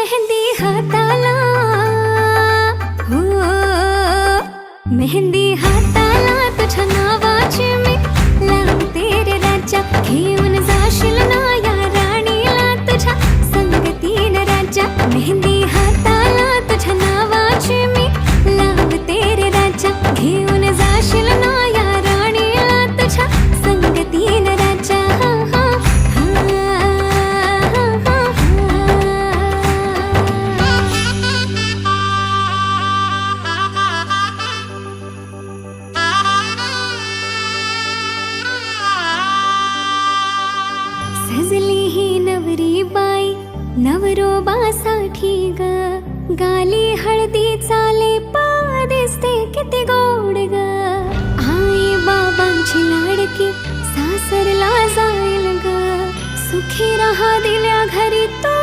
मेहंदी हाताला, हो मेहंदी हाताला तुझ्या नावाची मी लावते रे राजा. घेऊन जाशील ना या राणीला तुझ्या संगतीनं राजा. मेहंदी हाताला तुझ्या नावाची मी लावते रे राजा. घेऊन जाशील ना या राणीला तुझ्या संगतीनं राजा. सजली ही नवरी बाई नवरोबासाठी ग. गाली हळदी चाले पा दिसते किती गोड ग. आई बाबांची लाडकी सासरला जाईल ग. सुखी राहा दिल्या घरी तो